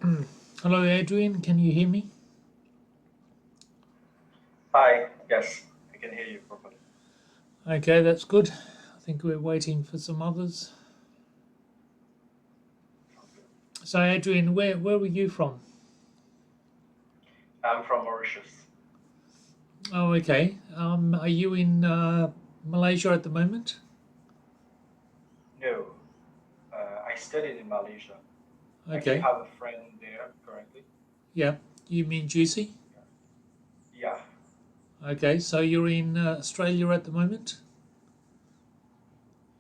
Hello, Adrian. Can you hear me? Hi, yes, I can hear you properly. Okay, that's good. I think we're waiting for some others. Sounds good. So, Adrian, where were you from? I'm from Mauritius. Oh, okay. Are you in Malaysia at the moment? No, I studied in Malaysia. I actually Okay. have a friend there currently. Yeah. You mean Juicy? Yeah, yeah. Okay. So you're in Australia at the moment?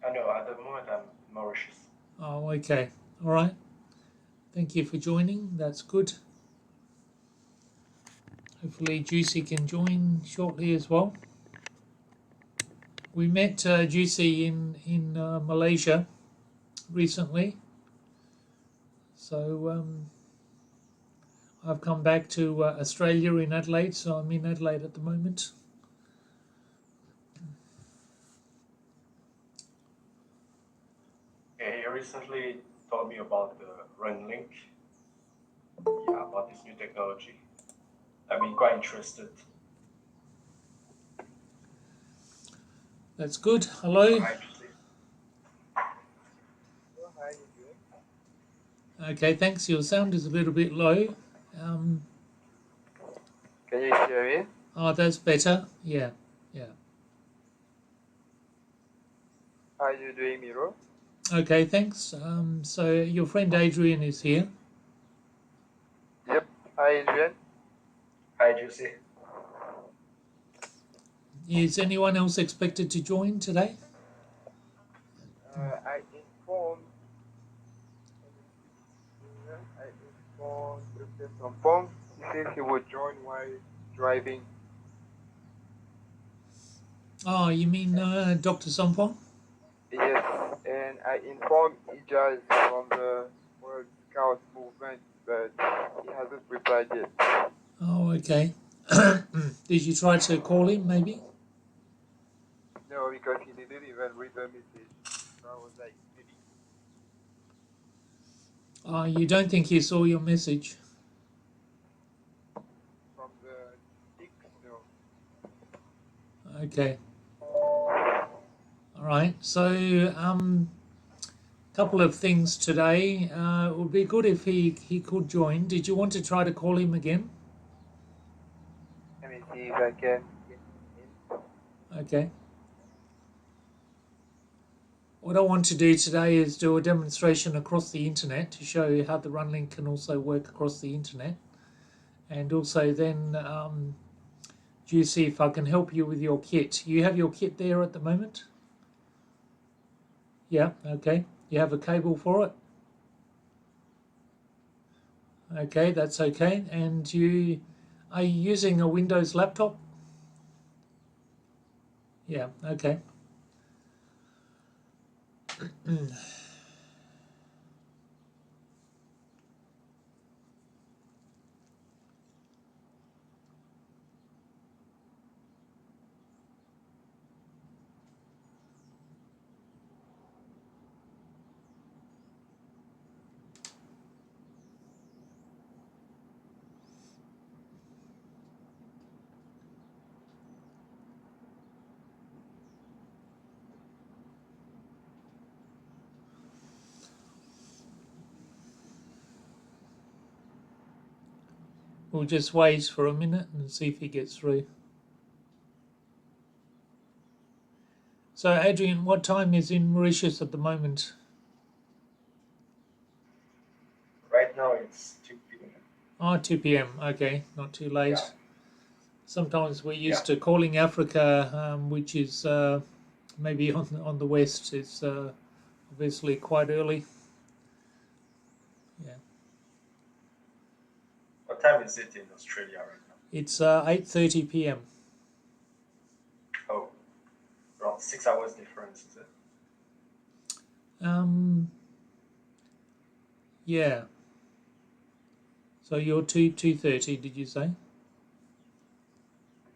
I know at the moment I'm in Mauritius. Oh, okay. All right. Thank you for joining. That's good. Hopefully, Juicy can join shortly as well. We met Juicy in Malaysia recently. So I've come back to Australia in Adelaide, so I'm in Adelaide at the moment. Yeah, he recently told me about the runlinc. Yeah, about this new technology. I've been quite interested. That's good. Hello. Hi, Jose. Oh, hi, you doing? Okay, thanks. Your sound is a little bit low. Um, Can you hear me? oh, that's better. Yeah, yeah. How are you doing, Miro? Okay, thanks. So your friend Adrian is here. Yep. Hi, Adrian. Hi, Jose. Is anyone else expected to join today? I informed I informed Dr. Sampong. He said he would join while driving. Oh, you mean Dr. Sompong? Yes, and I informed Ijaz from the World Scout movement, but he hasn't replied yet. Oh, okay. Did you try to call him, maybe? No, because he didn't even read the message. So I was like, maybe Oh, you don't think he saw your message? from the six, no. Okay. All right. So, couple of things today. It would be good if he could join. Did you want to try to call him again? Let me see if I can get in. Okay. What I want to do today is do a demonstration across the internet to show you how the runlink can also work across the internet, and also then do you see if I can help you with your kit? You have your kit there at the moment? Yeah. Okay. You have a cable for it? Okay, that's okay. And you are you using a Windows laptop? Yeah. Okay. We'll just wait for a minute and see if he gets through. So, Adrian, what time is in Mauritius at the moment? Right now it's 2 p.m. Oh, 2 p.m. Okay, not too Yeah, late. Sometimes we're yeah. used to calling Africa, which is maybe on the west. It's obviously quite early. Yeah, What time is it in Australia right now? it's 8:30 p.m. Oh, around 6 hours difference, is it? Um, yeah. So you're 2:30. Did you say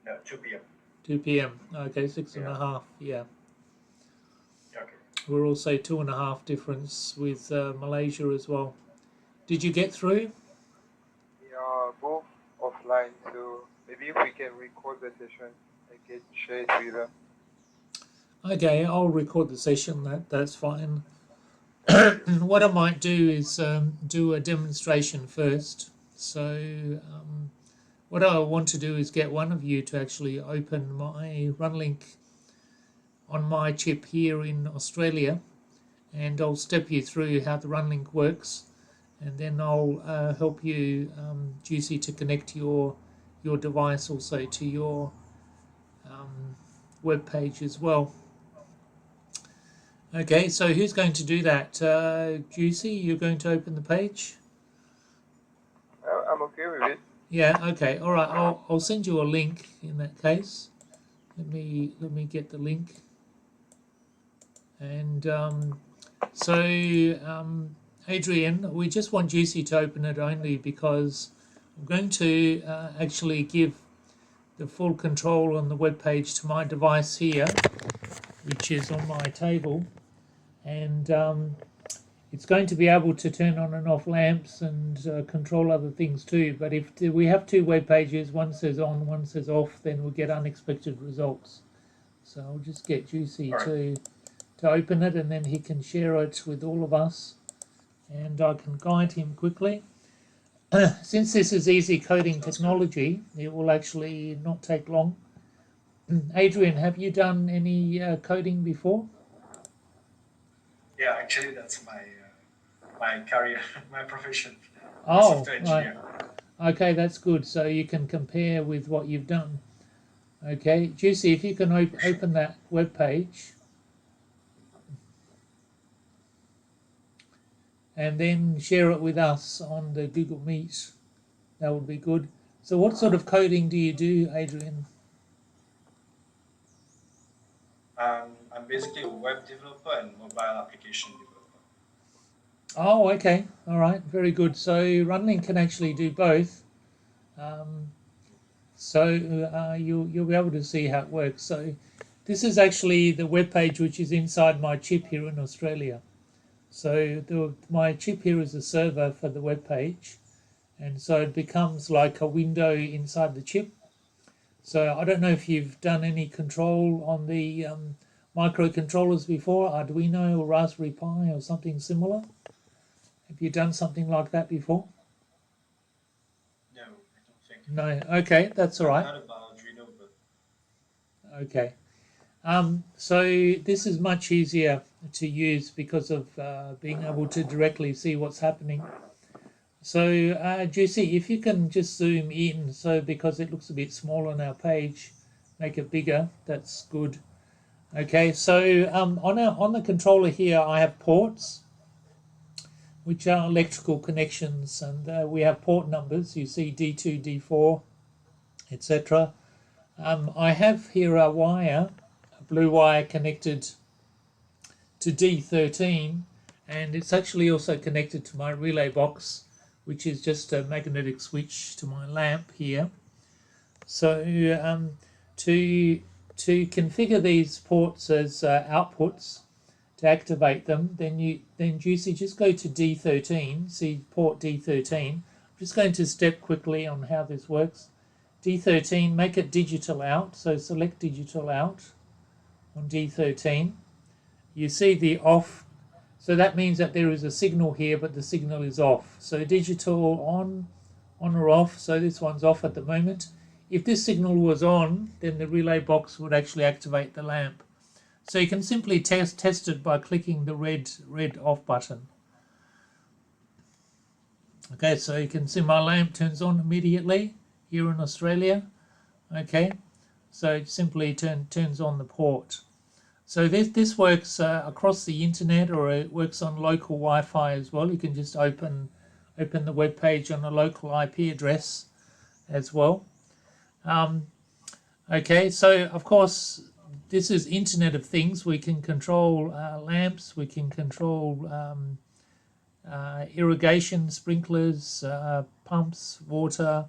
No, 2 p.m. 2 p.m.? Okay, six and Yeah. a half. Yeah, Okay. we're also two and a half difference with Malaysia as well. Did you get through? both offline, so maybe if we can record the session and can share it with them. Okay, I'll record the session. That's fine. What I might do is do a demonstration first. So what I want to do is get one of you to actually open my runlinc on my chip here in Australia, and I'll step you through how the runlinc works, and then I'll help you, Juicy, to connect your device also to your web page as well. Okay, so who's going to do that? Juicy, you're going to open the page? I'm okay with it. Yeah, okay, all right. I'll send you a link in that case. Let me get the link. And Adrian, we just want Juicy to open it only because I'm going to actually give the full control on the web page to my device here, which is on my table, and it's going to be able to turn on and off lamps and control other things too. But if we have two web pages, one says on, one says off, then we'll get unexpected results. So I'll just get Juicy to open it, and then he can share it with all of us, and I can guide him quickly. Since this is easy coding technology, it will actually not take long. Adrian, have you done any coding before? Yeah, actually, that's my career, my profession. Oh, software engineer. Right. Okay, that's good. So you can compare with what you've done. Okay, Juicy, if you can open that web page, and then share it with us on the Google Meet, that would be good. So what sort of coding do you do, Adrian? I'm basically a web developer and mobile application developer. Oh, okay. All right. Very good. So runlinc can actually do both. You'll be able to see how it works. So this is actually the web page which is inside my chip here in Australia. So my chip here is a server for the web page, and so it becomes like a window inside the chip. So I don't know if you've done any control on the microcontrollers before, Arduino or Raspberry Pi or something similar. Have you done something like that before? No, I don't think. No. Okay, that's all right. Not about Arduino, but Okay. So this is much easier to use because of being able to directly see what's happening. So Juicy, if you can just zoom in, so because it looks a bit small on our page, make it bigger. That's good. Okay. So on the controller here, I have ports, which are electrical connections, and we have port numbers. You see D2, D4, etc. I have here a wire, a blue wire connected to D13, and it's actually also connected to my relay box, which is just a magnetic switch to my lamp here. So to configure these ports as outputs, to activate them, then Juicy, just go to D13, see port D13. I'm just going to step quickly on how this works. D13, make it digital out, so select digital out on D13. You see the off, so that means that there is a signal here, but the signal is off. So digital on or off, so this one's off at the moment. If this signal was on, then the relay box would actually activate the lamp. So you can simply test it by clicking the red off button. Okay, so you can see my lamp turns on immediately here in Australia. Okay, so it simply turns on the port. So this works across the internet, or it works on local Wi-Fi as well. You can just open the web page on a local IP address as well. Okay, so of course this is Internet of Things. We can control lamps, we can control irrigation, sprinklers, pumps, water,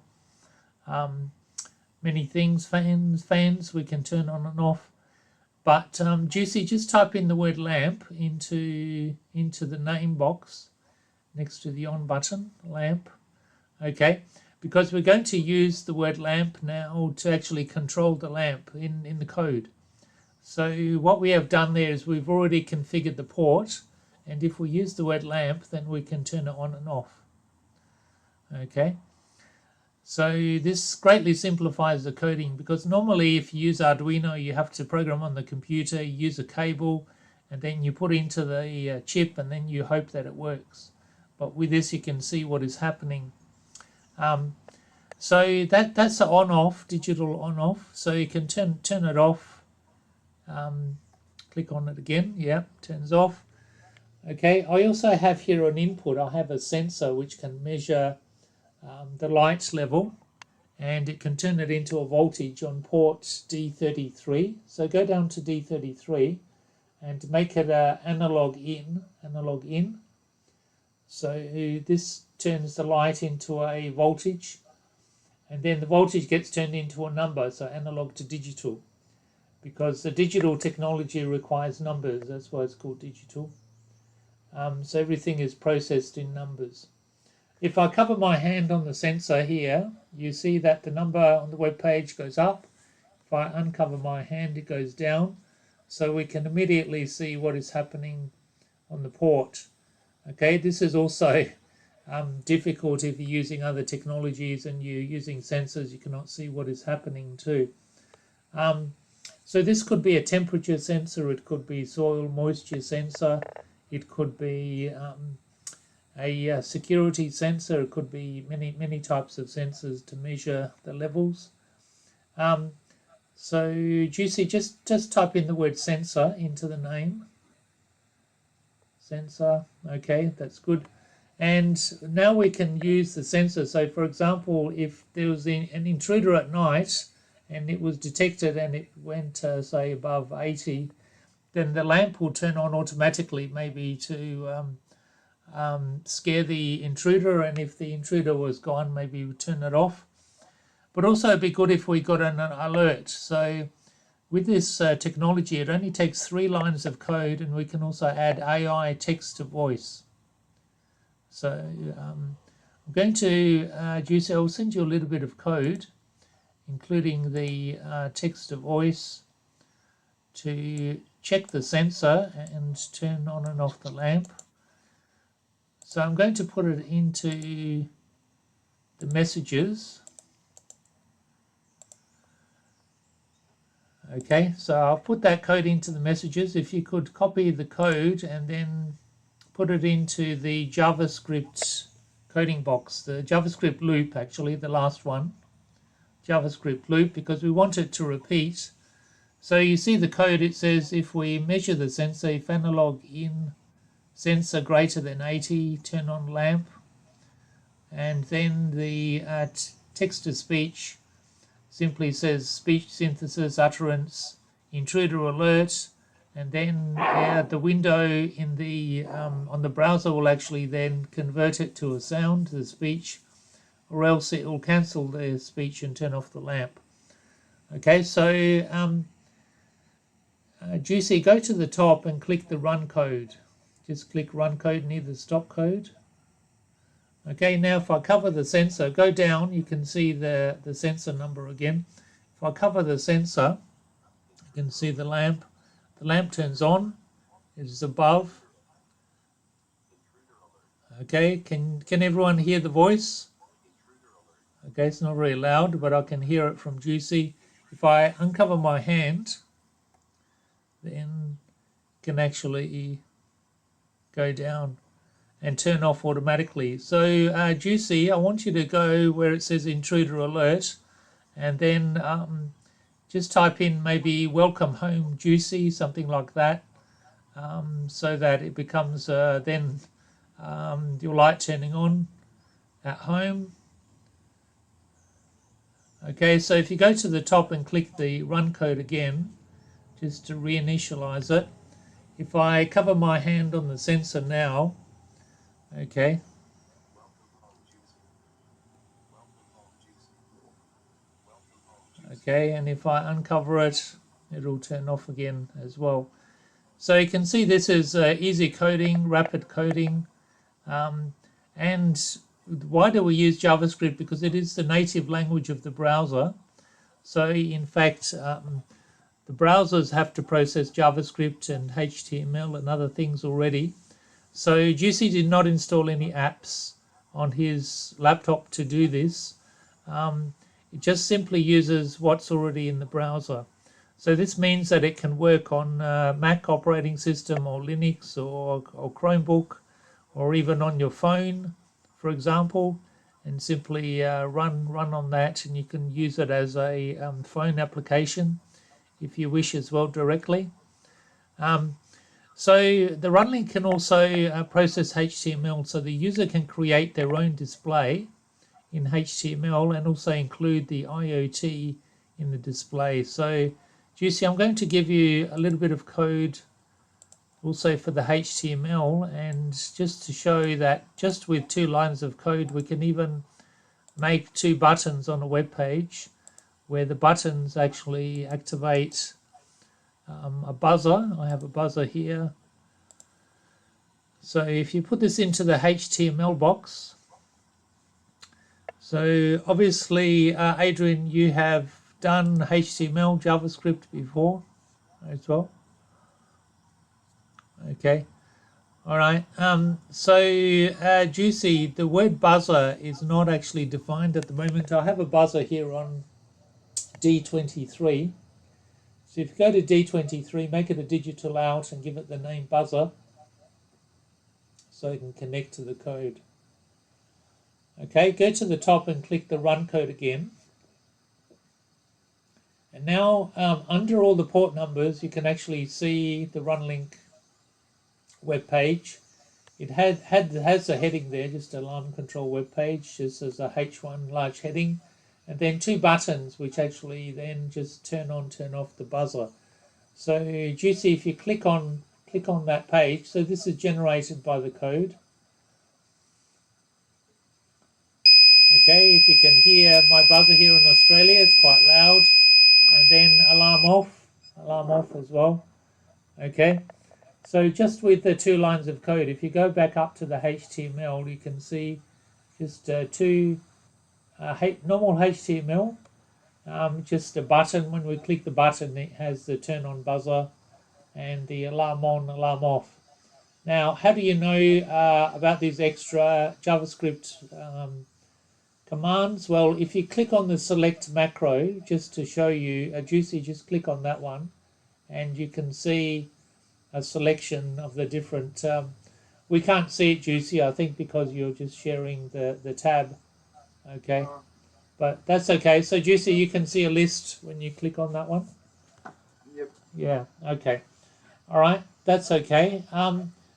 many things, fans we can turn on and off. But Juicy, just type in the word lamp into the name box next to the on button, lamp. Okay, because we're going to use the word lamp now to actually control the lamp in the code. So what we have done there is we've already configured the port, and if we use the word lamp, then we can turn it on and off. Okay, so this greatly simplifies the coding, because normally if you use Arduino, you have to program on the computer, you use a cable, and then you put into the chip, and then you hope that it works. But with this, you can see what is happening. So that's the on-off, digital on-off. So you can turn it off. Click on it again. Yeah, turns off. Okay, I also have here an input. I have a sensor which can measure the light level, and it can turn it into a voltage on port D33. So go down to D33 and make it a analog in. So this turns the light into a voltage, and then the voltage gets turned into a number, so analog to digital, because the digital technology requires numbers. That's why it's called digital. So everything is processed in numbers. If I cover my hand on the sensor here, you see that the number on the web page goes up. If I uncover my hand, it goes down. So we can immediately see what is happening on the port. Okay, this is also difficult if you're using other technologies and you're using sensors. You cannot see what is happening too. So this could be a temperature sensor, it could be soil moisture sensor, it could be a security sensor, it could be many types of sensors to measure the levels. So Juicy, just type in the word sensor into the name. Sensor, okay, that's good. And now we can use the sensor. So for example, if there was an intruder at night and it was detected and it went say above 80, then the lamp will turn on automatically, maybe to scare the intruder, and if the intruder was gone, maybe we turn it off. But also it'd be good if we got an alert. So with this technology, it only takes 3 lines of code, and we can also add AI text to voice. So I'm going to, Juicy, I'll send you a little bit of code, including the text to voice, to check the sensor and turn on and off the lamp. So I'm going to put it into the messages. Okay, so I'll put that code into the messages. If you could copy the code and then put it into the JavaScript coding box, the JavaScript loop, actually, the last one, JavaScript loop, because we want it to repeat. So you see the code, it says if we measure the sensor, if analog in sensor greater than 80, turn on lamp, and then the text to speech simply says speech synthesis utterance intruder alert, and then the window in the on the browser will actually then convert it to a sound, the speech, or else it will cancel the speech and turn off the lamp. Okay, so Juicy, go to the top and click the run code. Just click run code near the stop code. Okay, now if I cover the sensor, go down, you can see the sensor number again. If I cover the sensor, you can see the lamp. The lamp turns on, it is above. Okay, can everyone hear the voice? Okay, it's not very loud, but I can hear it from Juicy. If I uncover my hand, then it can actually go down and turn off automatically. So Juicy, I want you to go where it says intruder alert, and then just type in maybe welcome home Juicy, something like that, so that it becomes then your light turning on at home. Okay, so if you go to the top and click the run code again, just to reinitialize it, if I cover my hand on the sensor now, okay, okay, and if I uncover it, it'll turn off again as well. So you can see this is easy coding, rapid coding, and why do we use JavaScript? Because it is the native language of the browser. So in fact, the browsers have to process JavaScript and HTML and other things already. So Juicy did not install any apps on his laptop to do this. It just simply uses what's already in the browser. So this means that it can work on Mac operating system or Linux or Chromebook or even on your phone, for example, and simply run on that, and you can use it as a phone application if you wish as well directly. So the runlinc can also process HTML, so the user can create their own display in HTML and also include the IoT in the display. So Juicy, I'm going to give you a little bit of code also for the HTML, and just to show that just with 2 lines of code we can even make 2 buttons on a web page where the buttons actually activate a buzzer. I have a buzzer here. So if you put this into the HTML box, so obviously Adrian, you have done HTML, JavaScript before as well. Okay, all right. Juicy, the word buzzer is not actually defined at the moment. I have a buzzer here on D23. So if you go to D23, make it a digital out and give it the name buzzer so it can connect to the code. Okay, go to the top and click the run code again. And now under all the port numbers, you can actually see the runlinc web page. It has a heading there, just alarm control web page, just as a H1 large heading, and then 2 buttons which actually then just turn on, turn off the buzzer. So Juicy, if you click on that page, so this is generated by the code. Okay, if you can hear my buzzer here in Australia, it's quite loud. And then alarm off as well. Okay, so just with the 2 lines of code, if you go back up to the HTML, you can see just 2 normal HTML, just a button. When we click the button, it has the turn on buzzer and the alarm on, alarm off. Now, how do you know about these extra JavaScript commands? Well, if you click on the select macro, just to show you, Juicy, just click on that one, and you can see a selection of the different, we can't see it, Juicy, I think because you're just sharing the tab, okay, but that's okay. So Juicy, you can see a list when you click on that one? Yep. Yeah, okay, all right, that's okay.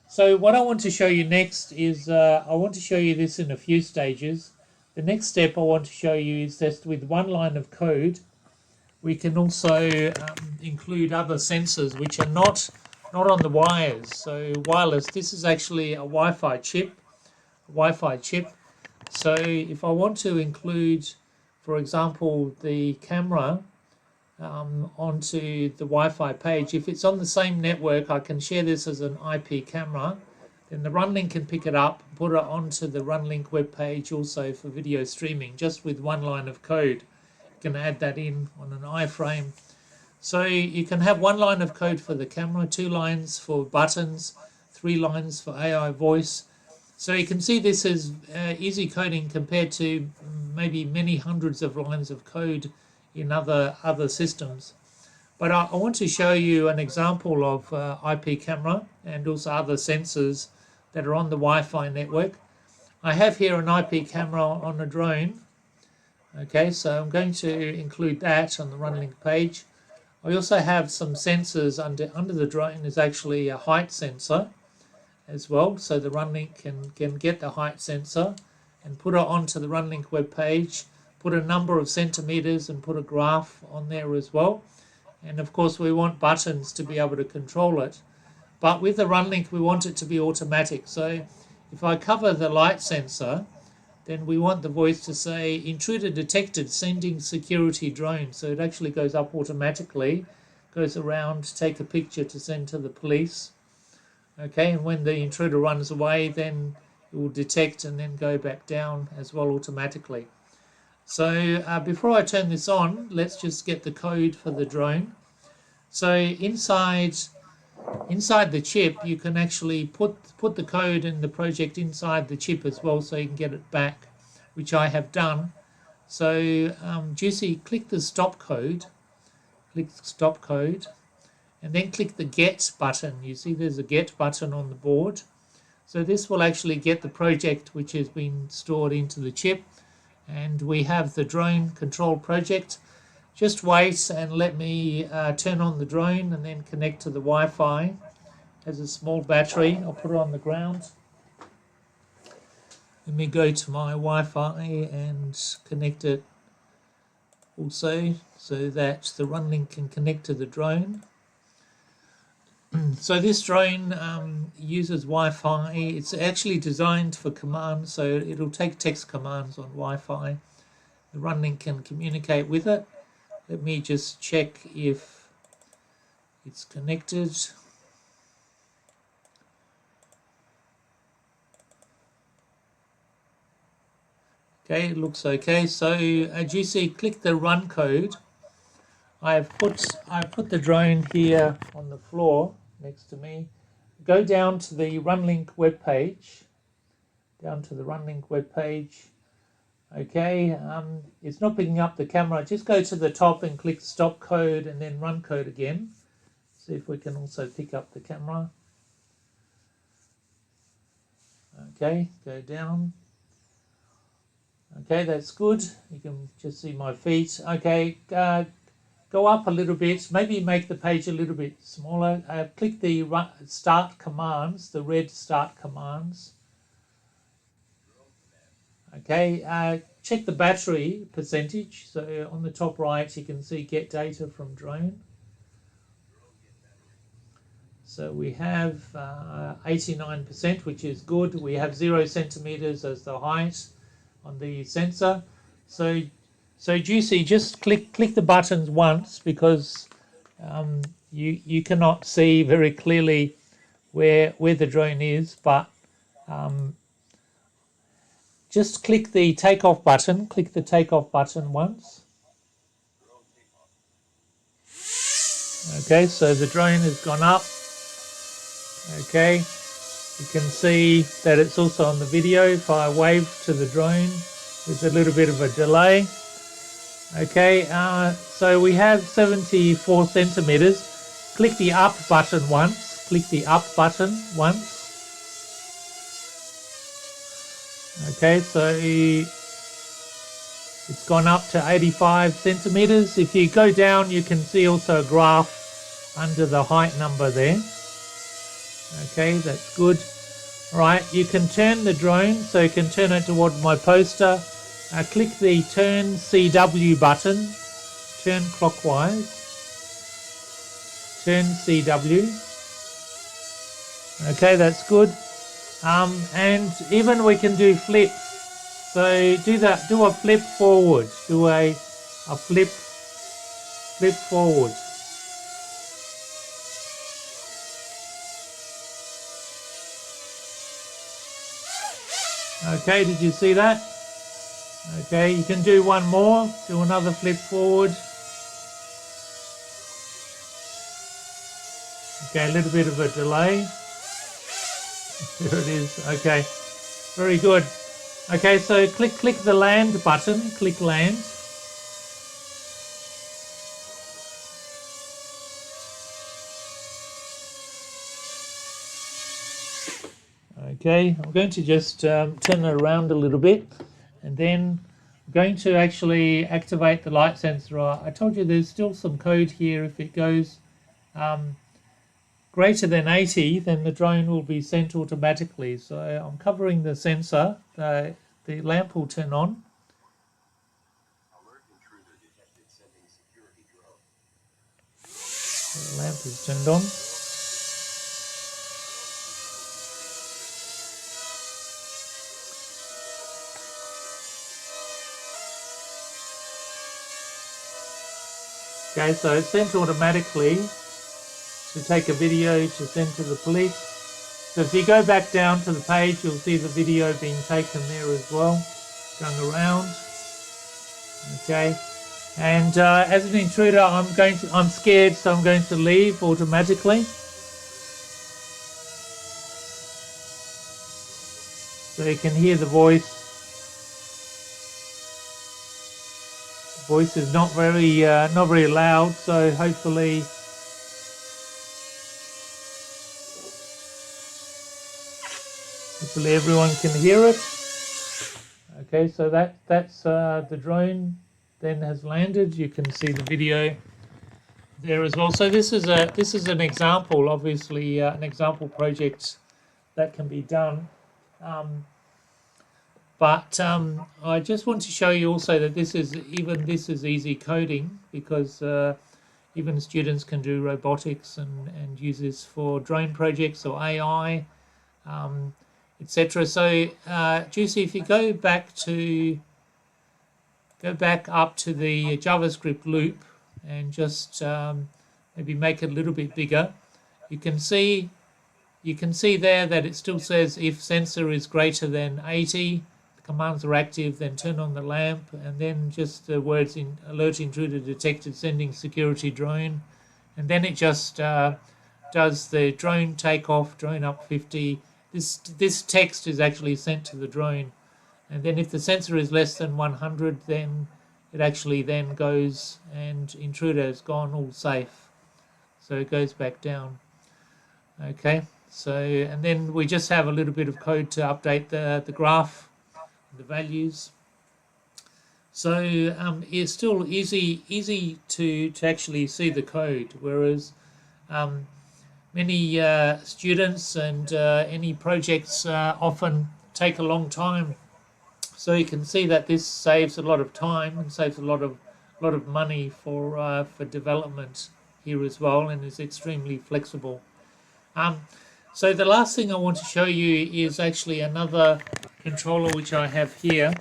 So what I want to show you next is, I want to show you this in a few stages. The next step I want to show you is that with 1 line of code, we can also include other sensors which are not on the wires. So wireless, this is actually a Wi-Fi chip. So if I want to include, for example, the camera onto the Wi-Fi page, if it's on the same network, I can share this as an IP camera. Then the runlinc can pick it up, put it onto the runlinc web page also for video streaming, just with 1 line of code. You can add that in on an iframe. So you can have 1 line of code for the camera, 2 lines for buttons, 3 lines for AI voice. So you can see this is easy coding compared to maybe many hundreds of lines of code in other systems. But I want to show you an example of IP camera and also other sensors that are on the Wi-Fi network. I have here an IP camera on a drone. Okay, so I'm going to include that on the runlinc page. I also have some sensors under the drone. Is actually a height sensor as well, so the runlinc can get the height sensor and put it onto the runlinc web page, put a number of centimeters and put a graph on there as well. And of course we want buttons to be able to control it. But with the runlinc we want it to be automatic. So if I cover the light sensor, then we want the voice to say intruder detected, sending security drone. So it actually goes up automatically, goes around, take a picture to send to the police. Okay, and when the intruder runs away, then it will detect and then go back down as well automatically. So before I turn this on, let's just get the code for the drone. So inside the chip, you can actually put the code in the project inside the chip as well, so you can get it back, which I have done. So Juicy, click the stop code, and then click the get button. You see there's a get button on the board. So this will actually get the project which has been stored into the chip, and we have the drone control project. Just wait and let me turn on the drone and then connect to the Wi-Fi. It has a small battery. I'll put it on the ground. Let me go to my Wi-Fi and connect it also so that the runlinc can connect to the drone. So this drone uses Wi-Fi. It's actually designed for commands, so it'll take text commands on Wi-Fi. The runlinc can communicate with it. Let me just check if it's connected. Okay, it looks okay. So as you see, click the run code. I've put the drone here on the floor next to me. Go down to the runlinc web page. Okay, it's not picking up the camera. Just go to the top and click stop code and then run code again. See if we can also pick up the camera. Okay, go down. Okay, that's good. You can just see my feet. Okay, go up a little bit. Maybe make the page a little bit smaller. Click the start commands, the red start commands. Okay, check the battery percentage. So on the top right, you can see get data from drone. So we have 89%, which is good. We have 0 centimeters as the height on the sensor. So Juicy, just click the buttons once, because you cannot see very clearly where the drone is, but just click the takeoff button. Click the takeoff button once. Okay, so the drone has gone up. Okay, you can see that it's also on the video. If I wave to the drone, there's a little bit of a delay. Okay, so we have 74 centimeters. Click the up button once. Click the up button once. Okay, so it's gone up to 85 centimeters. If you go down, you can see also a graph under the height number there. Okay, that's good. All right, you can turn the drone, so you can turn it toward my poster. Click the turn CW button, turn clockwise, turn CW. Okay, that's good. And even we can do flips. So do a flip forward, do a flip forward. Okay, did you see that? Okay, you can do one more, do another flip forward. Okay, a little bit of a delay. There it is. Okay, very good. Okay, so click the land button, click land. Okay, I'm going to just turn it around a little bit, and then I'm going to actually activate the light sensor. I told you there's still some code here. If it goes greater than 80, then the drone will be sent automatically. So I'm covering the sensor. The lamp will turn on. So the lamp is turned on. Okay, so it's sent automatically to take a video to send to the police. So if you go back down to the page, you'll see the video being taken there as well, going around. Okay, and as an intruder, I'm scared, so I'm going to leave automatically. So you can hear the voice. The voice is not very loud, so hopefully everyone can hear it. Okay, so that's the drone then has landed. You can see the video there as well. So this is an example, obviously an example project that can be done. But I just want to show you also that this is easy coding, because even students can do robotics and use this for drone projects or AI, etc. So Juicy, if you go back up to the JavaScript loop and just maybe make it a little bit bigger, you can see there that it still says if sensor is greater than 80, the commands are active, then turn on the lamp, and then just the words in alert intruder detected sending security drone, and then it just does the drone takeoff, drone up 50. This text is actually sent to the drone, and then if the sensor is less than 100, then it actually then goes and intruder has gone all safe, so it goes back down. Okay, so and then we just have a little bit of code to update the graph, the values. So it's still easy to actually see the code, whereas many students and any projects often take a long time. So you can see that this saves a lot of time and saves a lot of money for development here as well, and is extremely flexible. So the last thing I want to show you is actually another controller which I have here,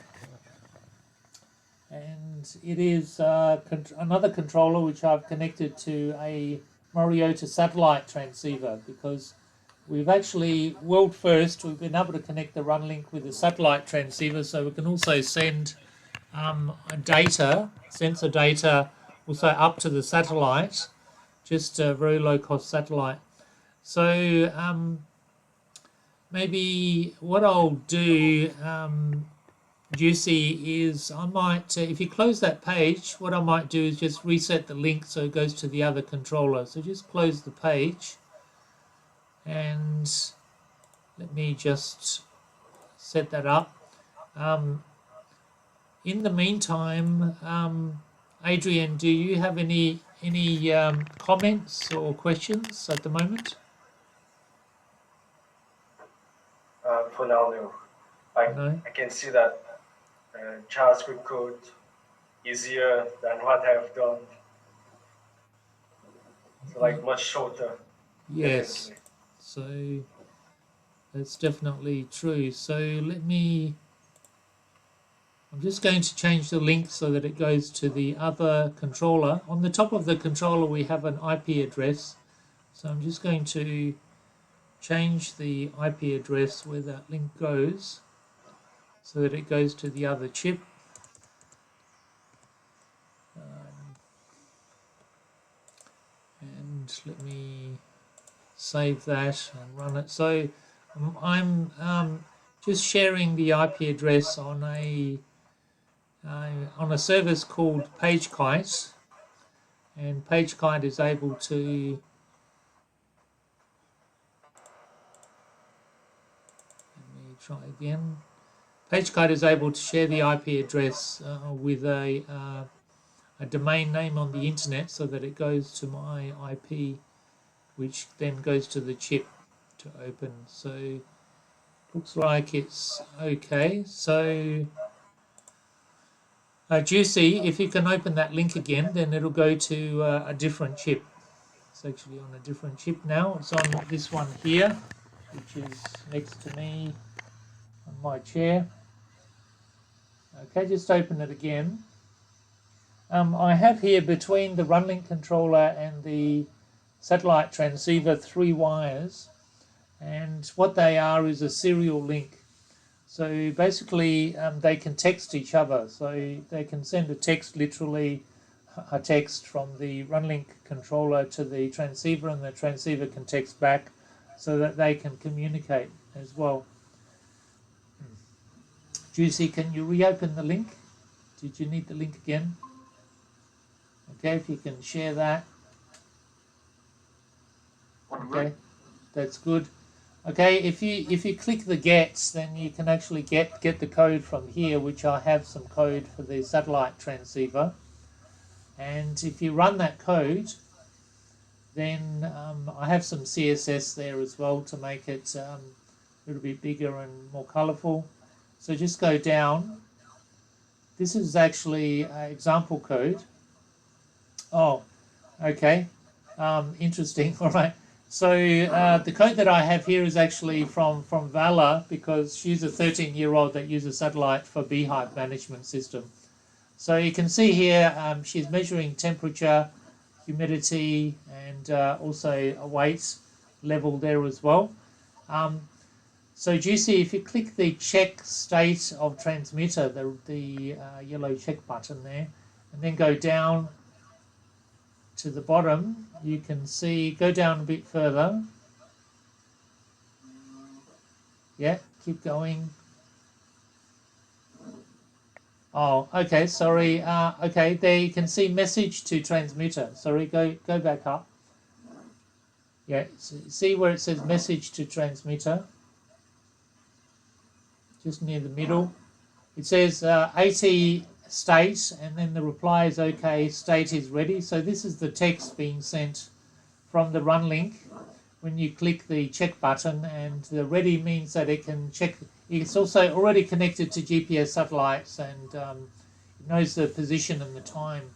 and it is another controller which I've connected to a Malaysia satellite transceiver, because we've actually, world first, we've been able to connect the runlinc with the satellite transceiver, so we can also send sensor data also up to the satellite, just a very low cost satellite. So maybe what I'll do, Juicy, is I might, if you close that page, what I might do is just reset the link so it goes to the other controller. So just close the page, and let me just set that up. In the meantime, Adrian, do you have any comments or questions at the moment? For now, no. I can see that JavaScript code easier than what I've done. So like much shorter. Yes. Definitely. So that's definitely true. So I'm just going to change the link so that it goes to the other controller. On the top of the controller we have an IP address. So I'm just going to change the IP address where that link goes so that it goes to the other chip. And let me save that and run it. So I'm just sharing the IP address on a service called PageKite, and PageKite is able to, let me try again. PageKite is able to share the IP address with a domain name on the internet, so that it goes to my IP, which then goes to the chip to open. So looks like it's okay. So Juicy, if you can open that link again, then it'll go to a different chip. It's actually on a different chip now. It's on this one here, which is next to me on my chair. Okay, just open it again. I have here between the runlinc controller and the satellite transceiver 3 wires, and what they are is a serial link. So basically they can text each other, so they can send a text, literally a text from the runlinc controller to the transceiver, and the transceiver can text back so that they can communicate as well. Juicy, can you reopen the link? Did you need the link again? Okay, if you can share that. Okay, that's good. Okay, if you click the gets, then you can actually get the code from here, which I have some code for the satellite transceiver. And if you run that code, then I have some CSS there as well to make it a little bit bigger and more colorful. So just go down. This is actually example code. Oh, okay. Interesting. All right. So the code that I have here is actually from Vala, because she's a 13-year-old that uses satellite for beehive management system. So you can see here she's measuring temperature, humidity, and also a weight level there as well. So do you see, if you click the check state of transmitter, the yellow check button there, and then go down to the bottom, you can see, go down a bit further. Yeah, keep going. Oh, okay, sorry. Okay, there you can see message to transmitter. Sorry, go back up. Yeah, see where it says message to transmitter? Just near the middle. It says 80 state, and then the reply is okay, state is ready. So this is the text being sent from the runlinc when you click the check button, and the ready means that it can check. It's also already connected to GPS satellites, and it knows the position and the time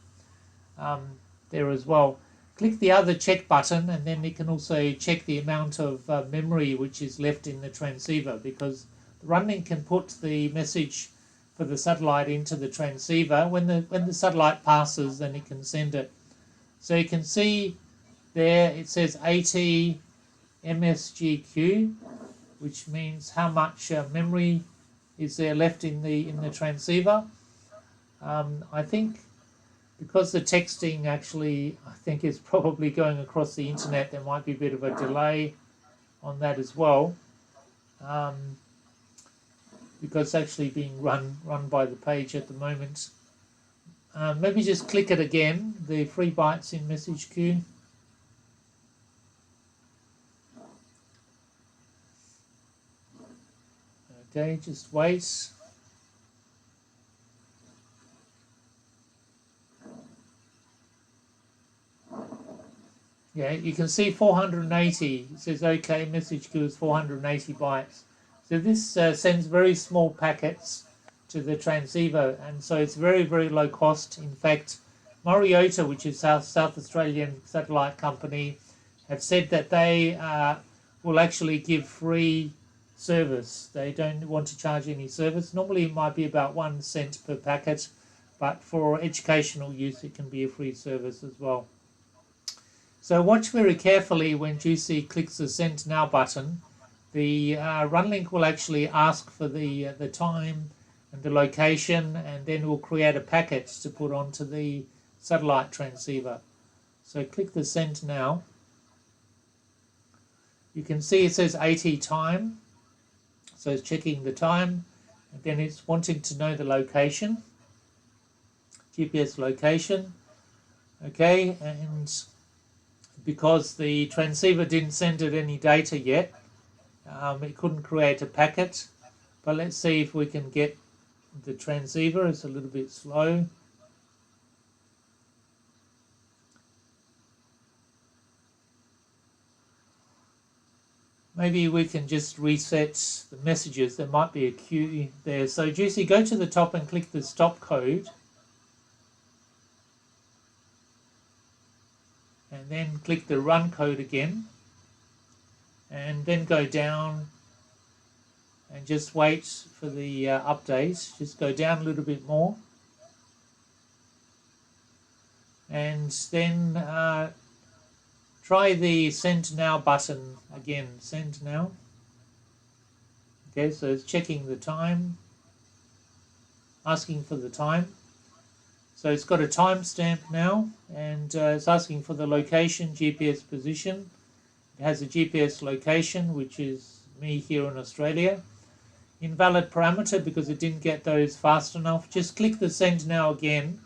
there as well. Click the other check button, and then it can also check the amount of memory which is left in the transceiver, because the runlinc can put the message for the satellite into the transceiver. When the satellite passes, then it can send it. So you can see there it says 80 MSGQ, which means how much memory is there left in the transceiver. I think because the texting actually, I think, is probably going across the internet, there might be a bit of a delay on that as well, because it's actually being run by the page at the moment. Maybe just click it again, the 3 bytes in message queue. Okay, just wait. Yeah, you can see 480. It says OK, message queue is 480 bytes. So this sends very small packets to the transceiver, and so it's very, very low cost. In fact, Mariota, which is South Australian satellite company, have said that they will actually give free service. They don't want to charge any service. Normally it might be about 1 cent per packet, but for educational use it can be a free service as well. So watch very carefully when Juicy clicks the Send Now button. The runlinc will actually ask for the time and the location, and then we'll create a packet to put onto the satellite transceiver. So click the Send Now. You can see it says 80 time, so it's checking the time, and then it's wanting to know the location, GPS location. Okay, and because the transceiver didn't send it any data yet, it couldn't create a packet. But let's see if we can get the transceiver. It's a little bit slow. Maybe we can just reset the messages. There might be a queue there. So Juicy, go to the top and click the stop code. And then click the run code again. And then go down and just wait for the update. Just go down a little bit more. And then try the send now button again. Send now. Okay, so it's checking the time, asking for the time. So it's got a timestamp now, and it's asking for the location, GPS position. It has a GPS location, which is me here in Australia. Invalid parameter because it didn't get those fast enough. Just click the send now again,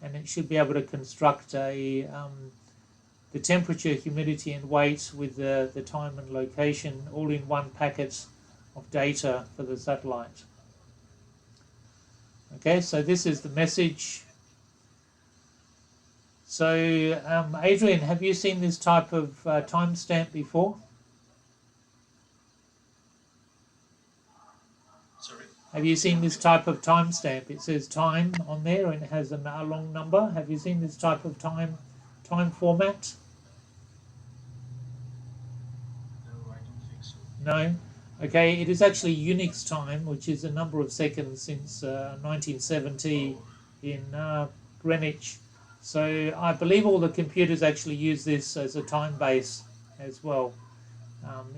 and it should be able to construct a the temperature, humidity, and weight with the time and location all in one packet of data for the satellite. Okay, so this is the message. So, Adrian, have you seen this type of timestamp before? Sorry? Have you seen this type of timestamp? It says time on there and it has a long number. Have you seen this type of time format? No, I don't think so. No? Okay, it is actually Unix time, which is a number of seconds since 1970 in Greenwich. So I believe all the computers actually use this as a time base as well,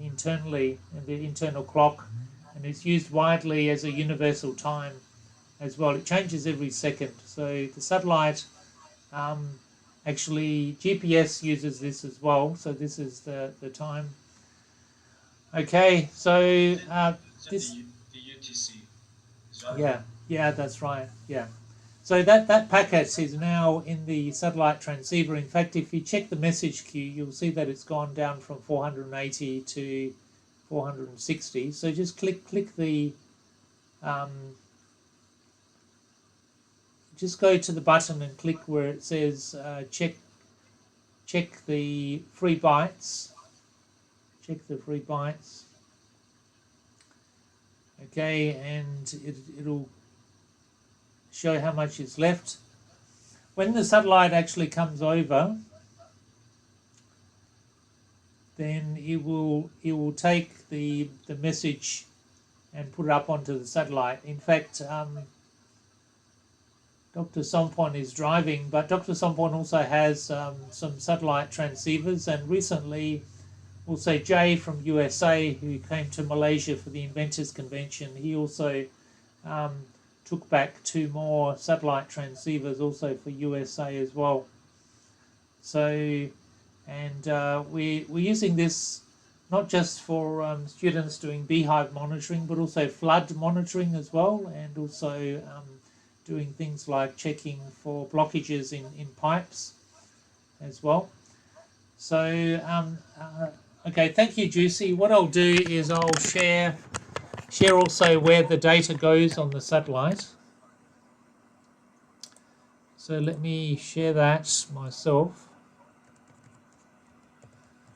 internally, in the internal clock, and it's used widely as a universal time as well. It changes every second. So the satellite, actually GPS uses this as well. So this is the time. Okay, so this, the UTC, is that? yeah, that's right. Yeah. So that packet is now in the satellite transceiver. In fact, if you check the message queue, you'll see that it's gone down from 480 to 460. So just click the just go to the button and click where it says check the free bytes. Check the free bytes. Okay, and it'll show how much is left. When the satellite actually comes over, then it will take the message and put it up onto the satellite. In fact, Dr. Sompon is driving, but Dr. Sompon also has some satellite transceivers, and recently also Jay from USA, who came to Malaysia for the Inventors Convention, he also took back 2 more satellite transceivers also for USA as well. So, and we're using this not just for students doing beehive monitoring, but also flood monitoring as well, and also doing things like checking for blockages in pipes as well. So, okay, thank you, Juicy. What I'll do is I'll share also where the data goes on the satellite. So let me share that myself.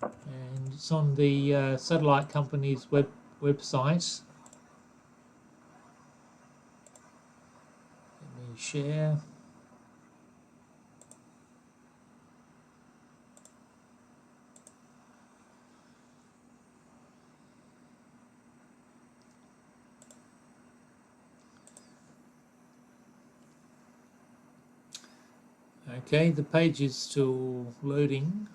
And it's on the satellite company's website. Let me share. Okay, the page is still loading.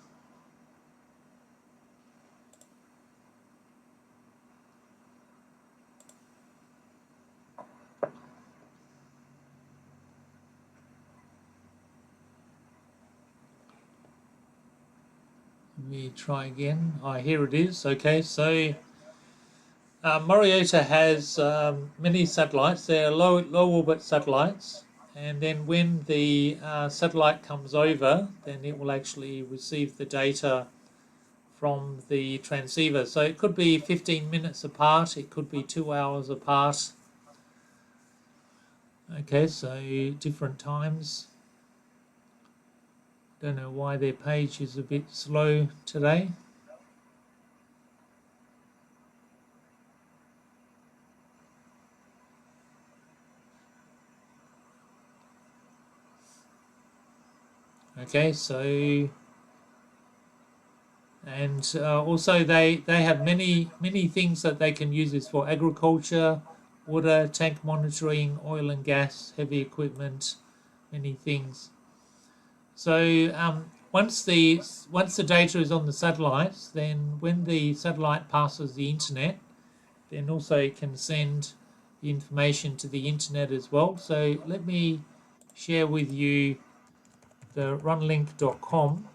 Let me try again. Here it is. Okay, so Mariota has many satellites. They're low orbit satellites. And then when the satellite comes over, then it will actually receive the data from the transceiver. So it could be 15 minutes apart, it could be 2 hours apart. Okay, so different times. Don't know why their page is a bit slow today. Okay, so and also they have many things that they can use this for: agriculture, water tank monitoring, oil and gas, heavy equipment, many things. So once the data is on the satellites, then when the satellite passes the internet, then also it can send the information to the internet as well. So let me share with you the runlinc.com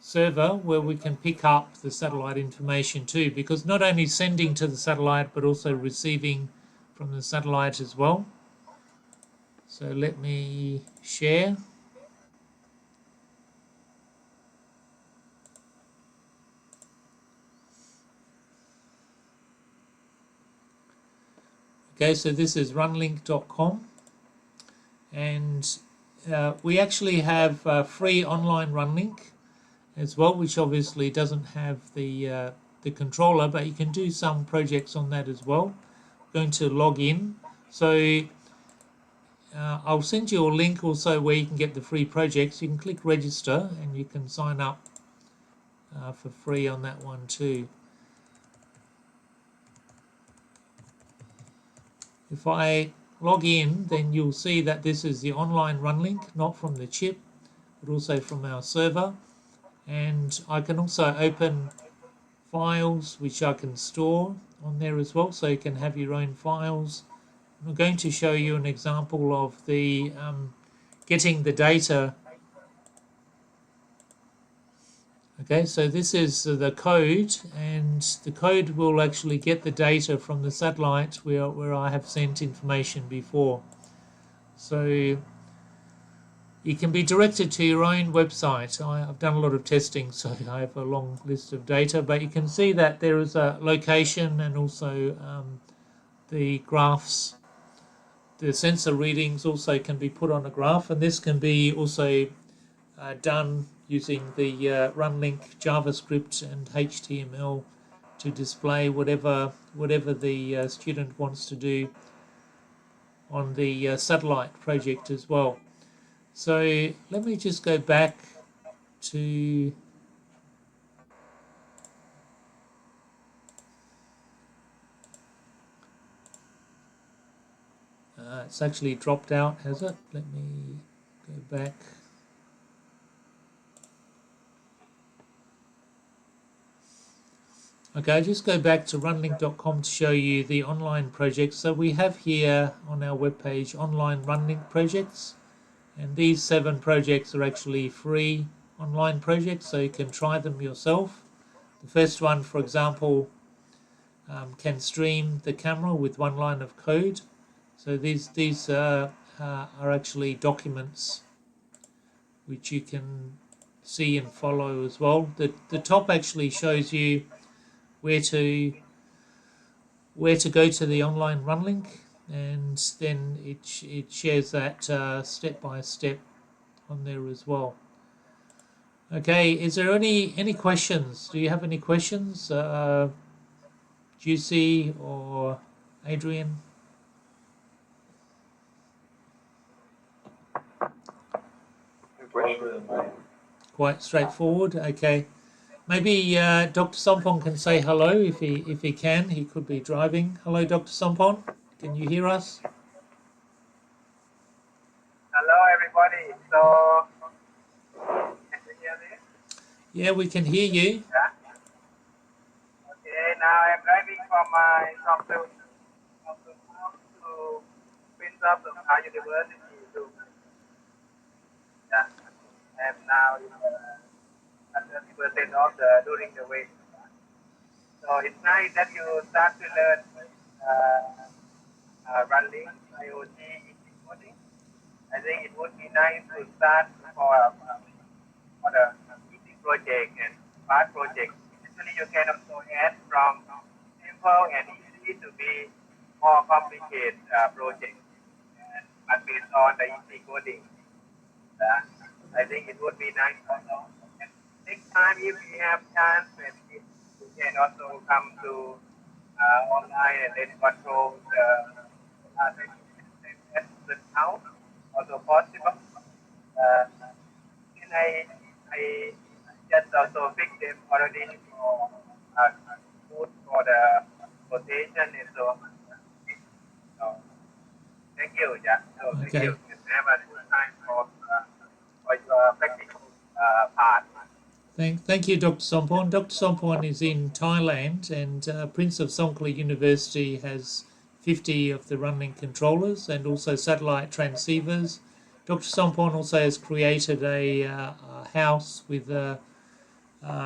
server where we can pick up the satellite information too, because not only sending to the satellite but also receiving from the satellite as well. So let me share. Okay, so this is runlinc.com, and we actually have free online runlink as well, which obviously doesn't have the controller, but you can do some projects on that as well. I'm going to log in. So I'll send you a link also where you can get the free projects. You can click register and you can sign up for free on that one too. If I log in, then you'll see that this is the online run link, not from the chip, but also from our server. And I can also open files which I can store on there as well, so you can have your own files. I'm going to show you an example of the getting the data. Okay, so this is the code, and the code will actually get the data from the satellite where I have sent information before. So you can be directed to your own website. I've done a lot of testing, so I have a long list of data, but you can see that there is a location and also the graphs. The sensor readings also can be put on a graph, and this can be also done using the runlinc JavaScript and HTML to display whatever the student wants to do on the satellite project as well. So let me just go back to it's actually dropped out, has it? Let me go back. Okay, I'll just go back to runlinc.com to show you the online projects. So we have here on our webpage online runlinc projects, and these 7 projects are actually free online projects, so you can try them yourself. The first one, for example, can stream the camera with 1 line of code. So these are actually documents which you can see and follow as well. The top actually shows you where to go to the online run link, and then it shares that step by step on there as well. Okay, is there any questions? Do you have any questions, Juicy or Adrian? Quite straightforward. Okay, maybe Dr. Sompon can say hello if he can. He could be driving. Hello, Dr. Sompon. Can you hear us? Hello, everybody. So, can you hear me? Yeah, we can hear you. Yeah. Okay. Now I'm driving from to Prince of our university to I'm now at 30% of during the way. So it's nice that you start to learn running IoT coding. I think it would be nice to start for the easy project and smart project. Actually, you can also add from simple and easy to be more complicated project. But based on the easy coding, I think it would be nice also. And next time, if we have chance, maybe we can also come to online and then control the house, also possible. And I just also fix them already for food for the rotation and so on. So thank you, yeah. So thank you. And have a good time for your practical part. Thank you, Dr. Somporn. Dr. Somporn is in Thailand, and Prince of Songkla University has 50 of the running controllers and also satellite transceivers. Dr. Somporn also has created a house with a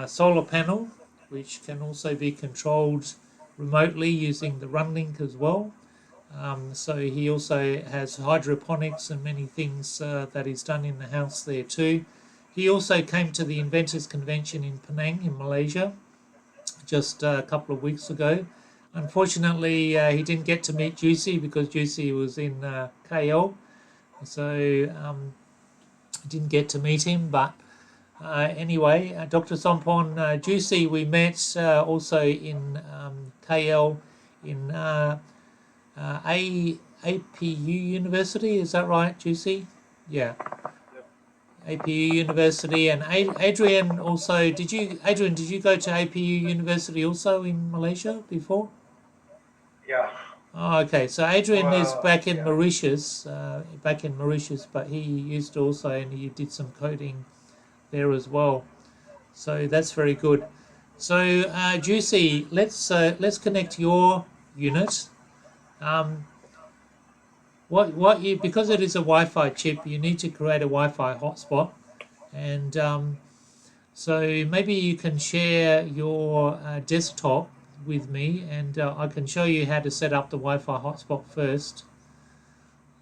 solar panel, which can also be controlled remotely using the runlink as well. So he also has hydroponics and many things that he's done in the house there too. He also came to the Inventors Convention in Penang in Malaysia just a couple of weeks ago. Unfortunately, he didn't get to meet Juicy because Juicy was in KL, so didn't get to meet him. But anyway, Dr. Sompon Juicy, we met also in KL in APU University. Is that right, Juicy? Yeah. APU University, and Adrian also. Adrian? Did you go to APU University also in Malaysia before? Yeah. Oh, okay. So Adrian is back in Mauritius, but he used to also, and he did some coding there as well. So that's very good. So Juicy, let's connect your unit. What you, because it is a Wi-Fi chip, you need to create a Wi-Fi hotspot, and so maybe you can share your desktop with me, and I can show you how to set up the Wi-Fi hotspot first.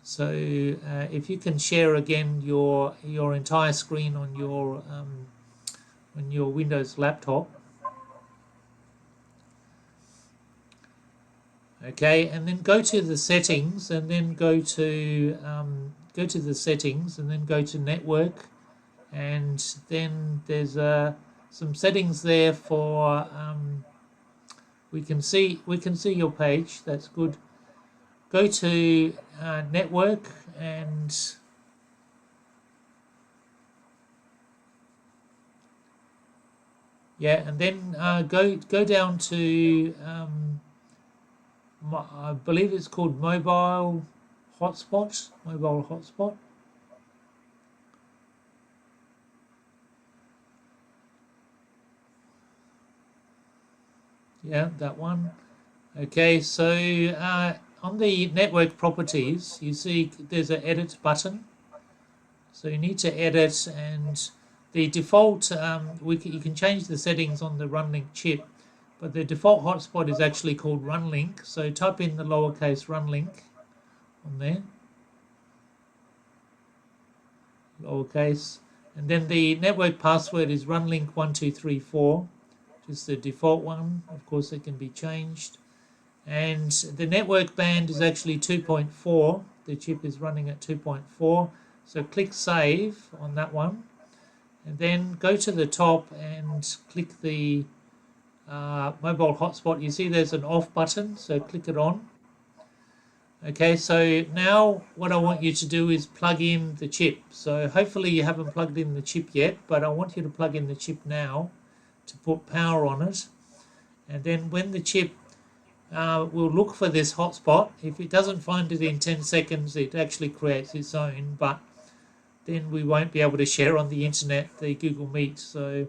So if you can share again your entire screen on your Windows laptop. Okay, and then go to the settings, and then go to the settings, and then go to network, and then there's some settings there for we can see your page. That's good. Go to network, and yeah, and then go down to I believe it's called mobile hotspot. Yeah, that one. Okay, so on the network properties, you see there's an edit button. So you need to edit, and the default, you can change the settings on the runlink chip, but the default hotspot is actually called runlinc. So type in the lowercase runlinc on there, lowercase, and then the network password is runlink1234, just the default one. Of course, it can be changed. And the network band is actually 2.4. The chip is running at 2.4. So click save on that one, and then go to the top and click the mobile hotspot. You see there's an off button, so click it on. Okay, so now what I want you to do is plug in the chip. So hopefully you haven't plugged in the chip yet, but I want you to plug in the chip now to put power on it. And then when the chip will look for this hotspot, if it doesn't find it in 10 seconds, it actually creates its own, but then we won't be able to share on the internet the Google Meet, so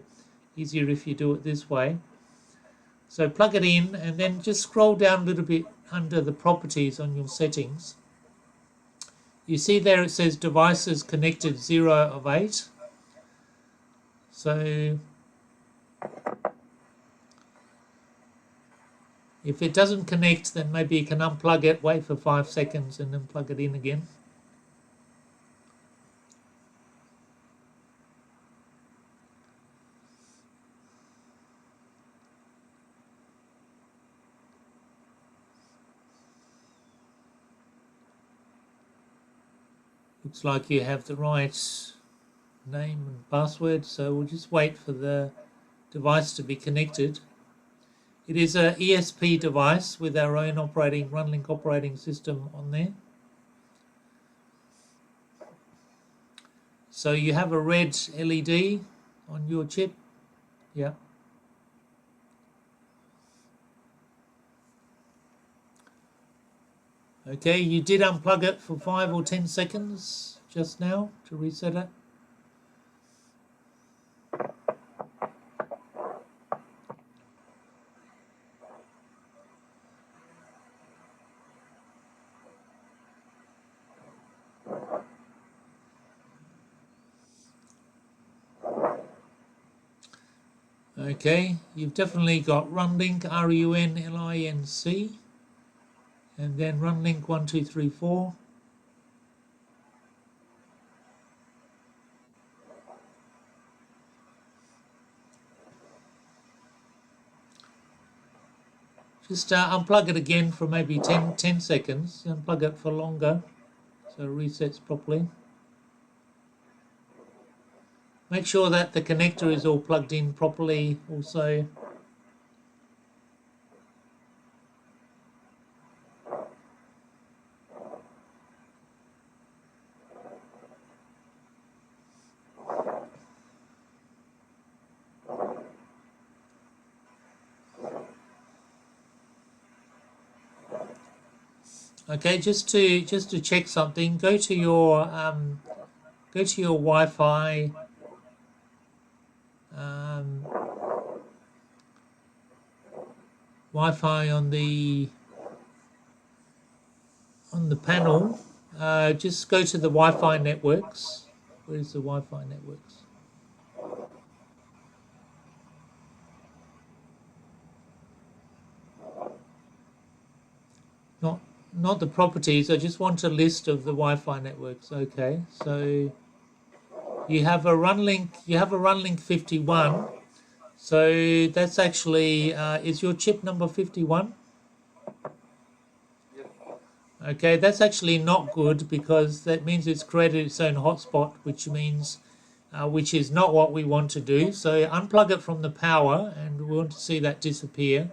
easier if you do it this way. So plug it in, and then just scroll down a little bit under the properties on your settings. You see there it says devices connected 0 of 8. So if it doesn't connect, then maybe you can unplug it, wait for 5 seconds, and then plug it in again. Looks like you have the right name and password, so we'll just wait for the device to be connected. It is a ESP device with our own runlink operating system on there. So you have a red LED on your chip. Yeah. Okay, you did unplug it for 5 or 10 seconds just now to reset it. Okay, you've definitely got runlinc, runlinc, and then runlinc 1234. Just unplug it again for maybe 10 seconds. Unplug it for longer so it resets properly. Make sure that the connector is all plugged in properly also. Okay, just to check something, go to your Wi-Fi Wi-Fi on the panel. Just go to the Wi-Fi networks. Where's the Wi-Fi networks? Not the properties. I just want a list of the Wi-Fi networks. Okay, so you have a runlinc 51. So that's actually is your chip number 51? Yes. Okay, that's actually not good because that means it's created its own hotspot, which means which is not what we want to do. So unplug it from the power, and we want to see that disappear.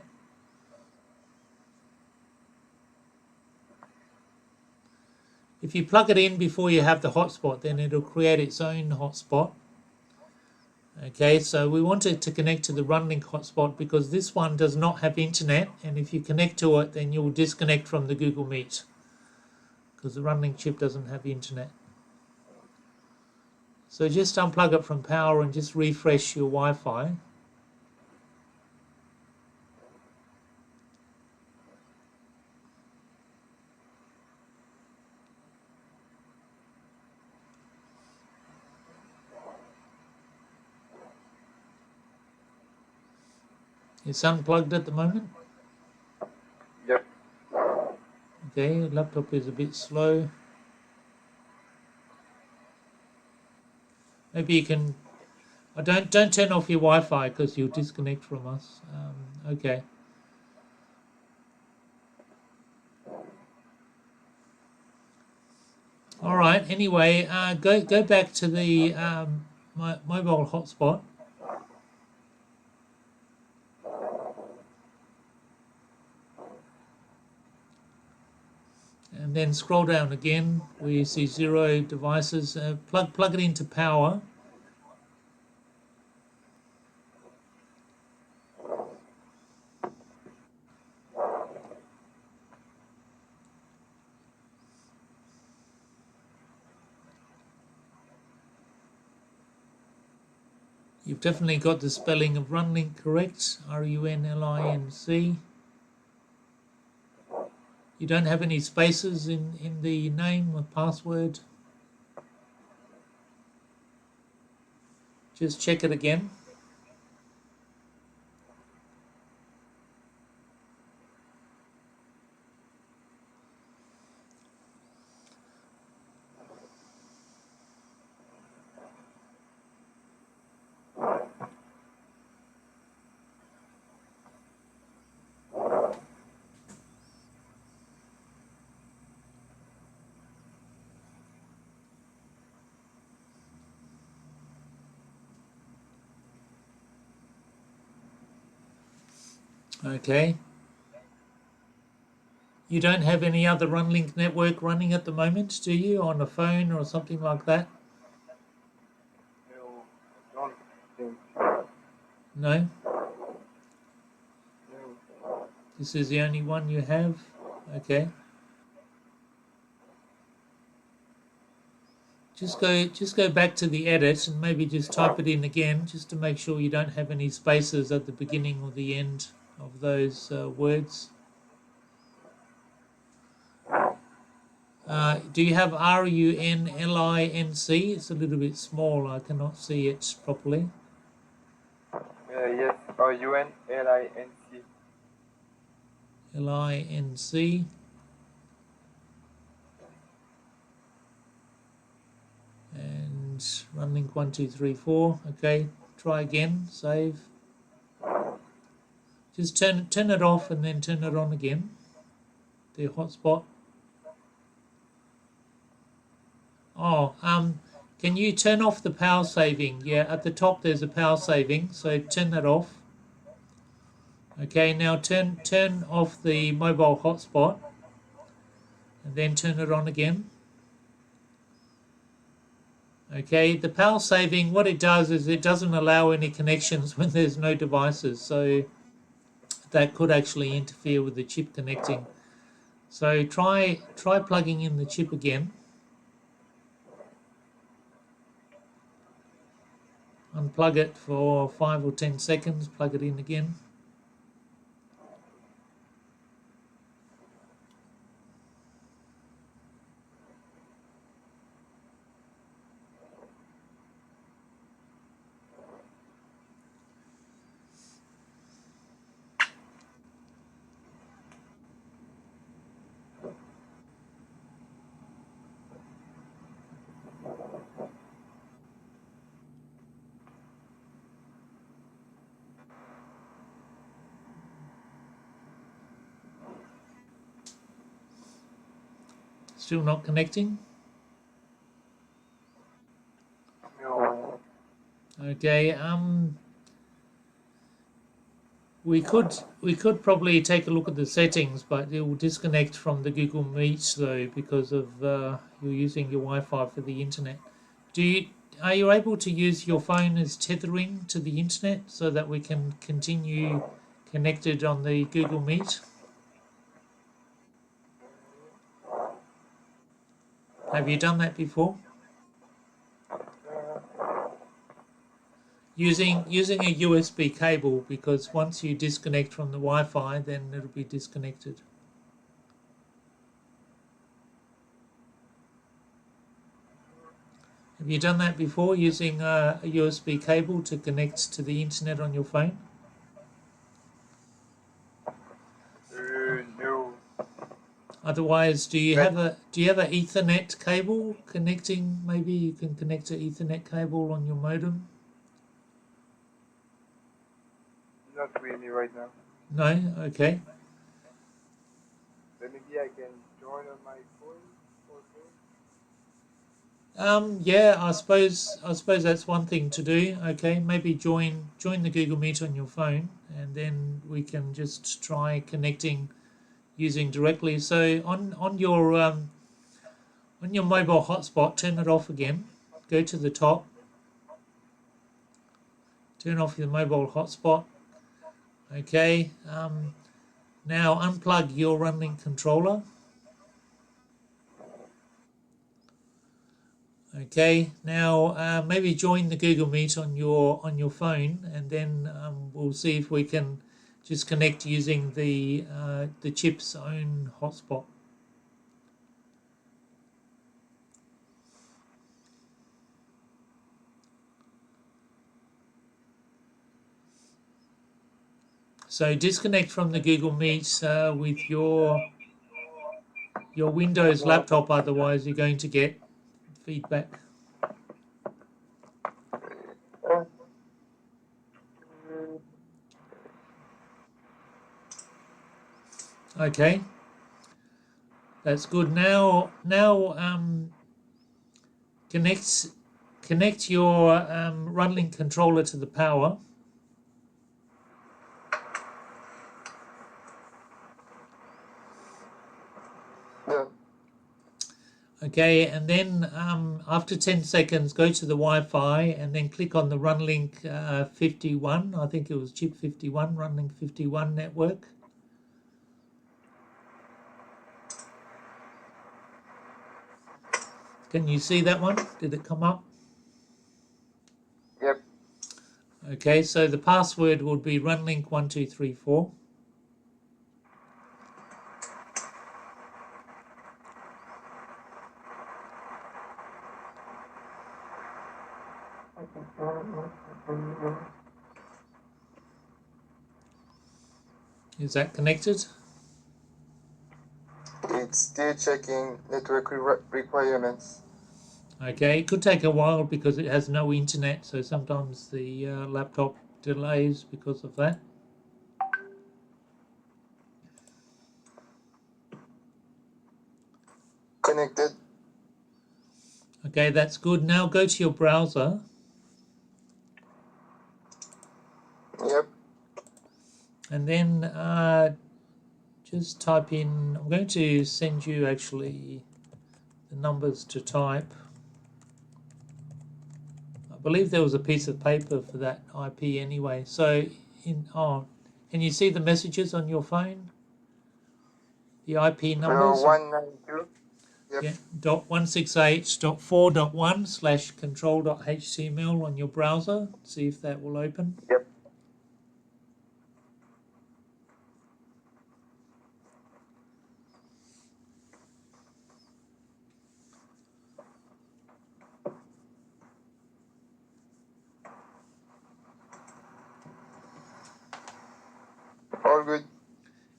If you plug it in before you have the hotspot, then it'll create its own hotspot. Okay, so we want it to connect to the runlinc hotspot because this one does not have internet, and if you connect to it, then you'll disconnect from the Google Meet because the runlinc chip doesn't have internet. So just unplug it from power and just refresh your Wi-Fi. It's unplugged at the moment. Yep. Okay, laptop is a bit slow. Maybe you can. Don't turn off your Wi-Fi because you'll disconnect from us. Okay. All right. Anyway, go back to the mobile hotspot. And then scroll down again where you see 0 devices. Plug it into power. You've definitely got the spelling of runlinc correct, runlinc. You don't have any spaces in the name or password. Just check it again. Okay. You don't have any other runlinc network running at the moment, do you, on a phone or something like that? No, don't think. No? No. This is the only one you have? Okay. Just go back to the edit and maybe just type it in again just to make sure you don't have any spaces at the beginning or the end of those words. Do you have runlinc? It's a little bit small. I cannot see it properly. Yes. Yes, runlinc. LINC. And runlinc 1234. Okay, try again, save. Just turn it off and then turn it on again. The hotspot. Oh, can you turn off the power saving? Yeah, at the top there's a power saving, so turn that off. Okay, now turn off the mobile hotspot and then turn it on again. Okay, the power saving, what it does is it doesn't allow any connections when there's no devices, so that could actually interfere with the chip connecting. So try plugging in the chip again. Unplug it for 5 or 10 seconds, plug it in again. Still not connecting? No. Okay, we could probably take a look at the settings, but it will disconnect from the Google Meet though because of you're using your Wi-Fi for the internet. Are you able to use your phone as tethering to the internet so that we can continue connected on the Google Meet? Have you done that before? Using a USB cable, because once you disconnect from the Wi-Fi, then it'll be disconnected. Have you done that before, using a USB cable to connect to the internet on your phone? No. Otherwise, do you have a Ethernet cable connecting? Maybe you can connect an Ethernet cable on your modem. Not really right now. No, okay. Then maybe I can join on my phone. Yeah, I suppose that's one thing to do. Okay, maybe join the Google Meet on your phone, and then we can just try connecting using directly. So on your mobile hotspot, turn it off again. Go to the top. Turn off your mobile hotspot. Okay. Now unplug your runlinc controller. Okay, now maybe join the Google Meet on your phone, and then we'll see if we can just connect using the chip's own hotspot. So disconnect from the Google Meet with your Windows laptop, otherwise you're going to get feedback. Okay, that's good. Now connect your runlinc controller to the power. Yeah. Okay, and then after 10 seconds, go to the Wi-Fi and then click on the runlinc 51. I think it was chip 51, runlinc 51 network. Can you see that one? Did it come up? Yep. Okay, so the password would be runlinc 1234. Is that connected? It's still checking network requirements. Okay, it could take a while because it has no internet, so sometimes the laptop delays because of that. Connected. Okay, that's good. Now go to your browser. Yep. And then just type in, I'm going to send you actually the numbers to type. I believe there was a piece of paper for that IP anyway. So, can you see the messages on your phone? The IP numbers? 192. Yep. Yeah, .168.4.1/control.html on your browser. See if that will open. Yep. All good.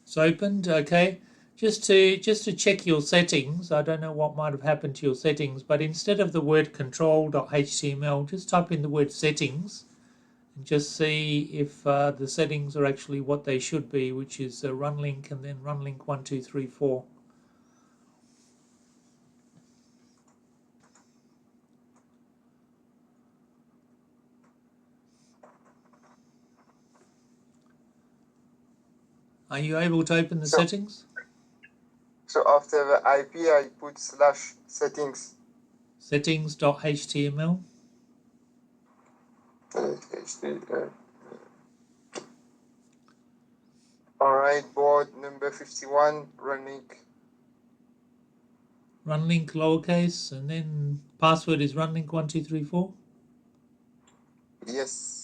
It's opened, okay. Just to check your settings, I don't know what might have happened to your settings, but instead of the word control.html, just type in the word settings and just see if the settings are actually what they should be, which is runlinc and then runlinc 1234. Are you able to open the settings? So after the IP, I put /settings. Settings.html. Alright, board number 51, runlinc. Runlinc lowercase, and then password is runlinc1234. Yes.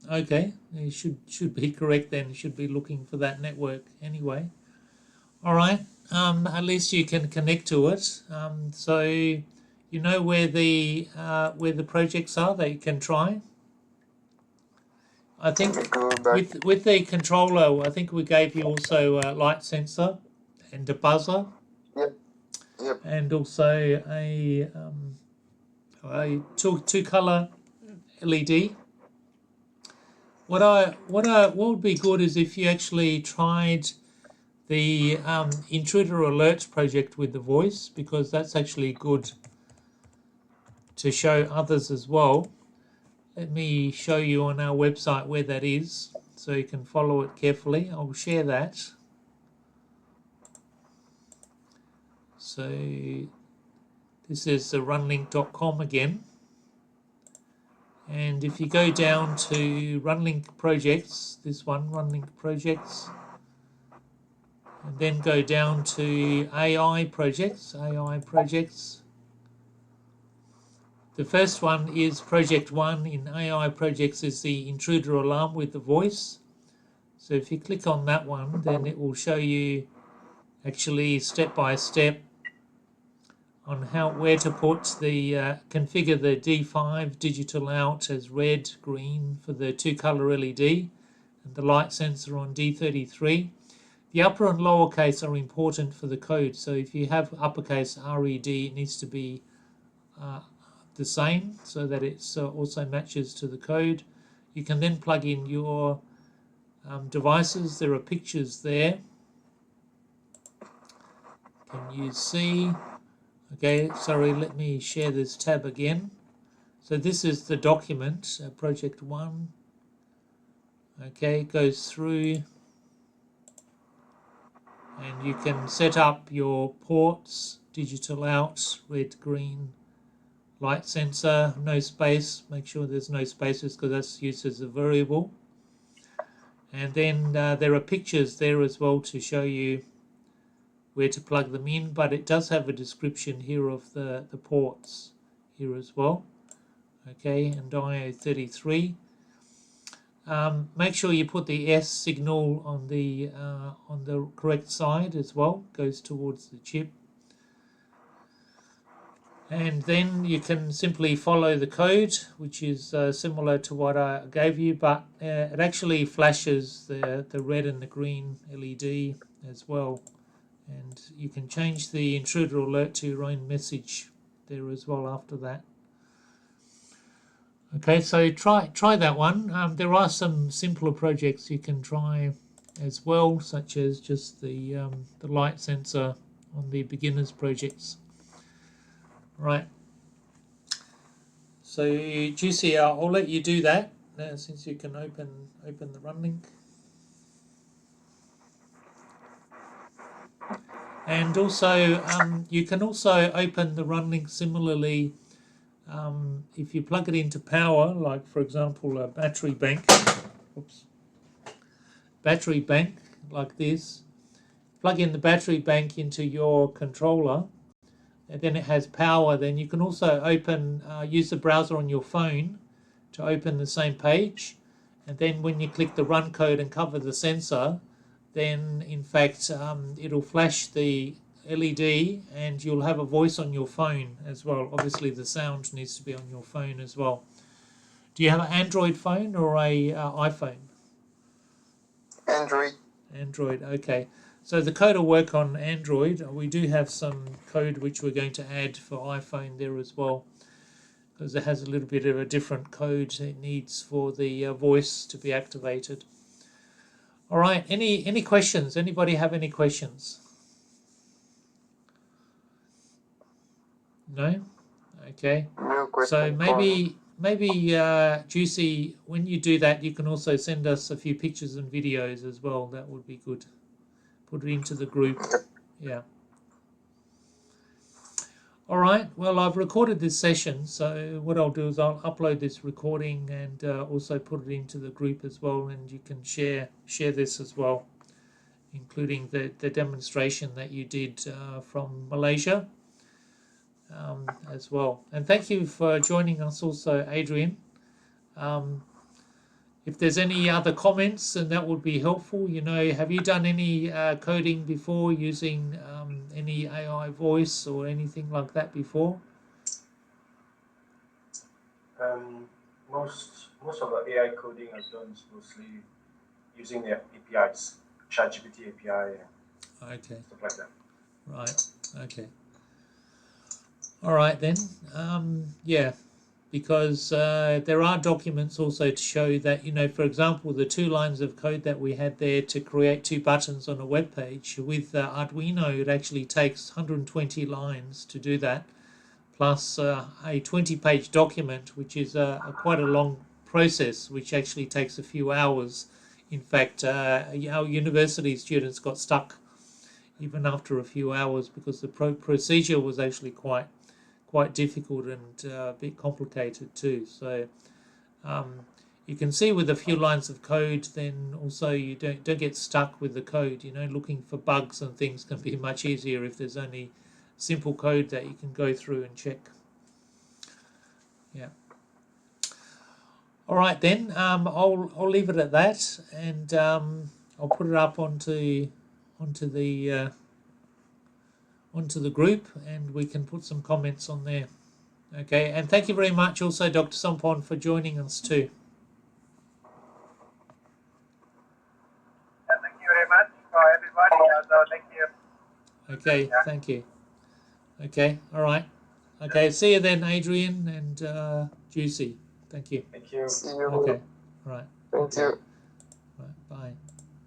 Okay, it should be correct then. You should be looking for that network anyway. All right, at least you can connect to it. So you know where the projects are that you can try. I think with the controller, I think we gave you also a light sensor and a buzzer. Yep. Yep. And also a two color LED. What would be good is if you actually tried the intruder alerts project with the voice, because that's actually good to show others as well. Let me show you on our website where that is so you can follow it carefully. I'll share that. So this is runlinc.com again. And if you go down to runlinc projects, this one, runlinc projects, and then go down to AI projects. The first one is project 1 in AI projects is the intruder alarm with the voice. So if you click on that one, then it will show you actually step by step on where to put the configure the D5 digital out as red, green for the two color LED and the light sensor on D33. The upper and lower case are important for the code. So if you have uppercase RED, it needs to be the same so that it also matches to the code. You can then plug in your devices. There are pictures there. Can you see? Okay, sorry, let me share this tab again. So this is the document, project 1. Okay, it goes through and you can set up your ports, digital out, red, green, light sensor, no space. Make sure there's no spaces because that's used as a variable. And then there are pictures there as well to show you where to plug them in, but it does have a description here of the ports here as well. Okay, and IO33. Make sure you put the S signal on the correct side as well, goes towards the chip. And then you can simply follow the code, which is similar to what I gave you, but it actually flashes the red and the green LED as well. And you can change the intruder alert to your own message there as well after that. Okay, so try that one. There are some simpler projects you can try as well, such as just the light sensor on the beginners projects. Right. So Juicy, I'll let you do that since you can open the runlinc. And also, you can also open the runlinc similarly if you plug it into power, like for example a battery bank. Oops. Battery bank like this. Plug in the battery bank into your controller, and then it has power. Then you can also open, use the browser on your phone to open the same page, and then when you click the run code and cover the sensor, then in fact it'll flash the LED and you'll have a voice on your phone as well. Obviously the sound needs to be on your phone as well. Do you have an Android phone or a iPhone? Android. Android, okay. So the code will work on Android. We do have some code which we're going to add for iPhone there as well, because it has a little bit of a different code it needs for the voice to be activated. All right, any questions? Anybody have any questions? No? Okay. No question. So maybe Juicy, when you do that, you can also send us a few pictures and videos as well. That would be good. Put it into the group. Yeah. All right. Well, I've recorded this session, so what I'll do is I'll upload this recording and also put it into the group as well, and you can share this as well, including the demonstration that you did from Malaysia as well. And thank you for joining us also, Adrian. If there's any other comments, and that would be helpful. You know, have you done any coding before using any AI voice or anything like that before? Most of the AI coding I've done is mostly using the APIs, ChatGPT API, Okay. stuff like that. Right. Okay. All right then. Yeah. Because there are documents also to show that, you know, for example, the 2 lines of code that we had there to create 2 buttons on a web page, with Arduino it actually takes 120 lines to do that, plus a 20-page document, which is quite a long process, which actually takes a few hours. In fact, our university students got stuck even after a few hours because the procedure was actually quite difficult and a bit complicated too. So you can see with a few lines of code, then also you don't get stuck with the code. You know, looking for bugs and things can be much easier if there's only simple code that you can go through and check. Yeah. All right then. I'll leave it at that, and I'll put it up onto the group, and we can put some comments on there. Okay, and thank you very much also, Dr. Sompon, for joining us too. Thank you very much for everybody. Also, thank you. Okay, thank you. Okay, all right. Okay, see you then, Adrian and Juicy. Thank you. Thank you. See you. Okay, all right. Thank you. Right, bye.